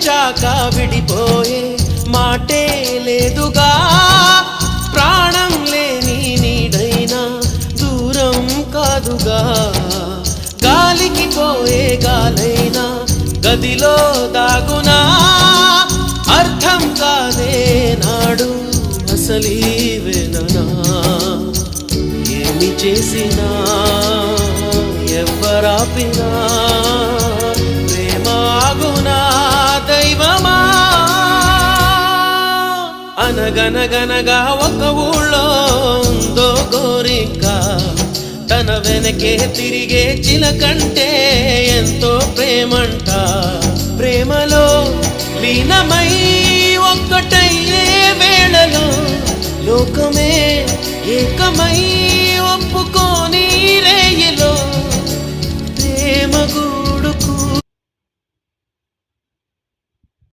ప్రేమించాక విడిపోయే మాటే లేదుగా ప్రాణం లేని నీడైనా దూరం కాదుగా గాలికి పోయే గాలైనా గదిలో దాగునా అర్థం కాదే నాడు అసలీ వేదనా ఏమి చేసినా ఎవ్వరాపినా ప్రేమ ఆగునా దైవమా అనగనగనగా ఒక ఊళ్ళో ఉందో గోరిక తన వెనకే తిరిగే చిలకంటే ఎంతో ప్రేమంట ప్రేమలో లీనమై ఒక్కటయ్యే వేళలో లోకమే ఏకమై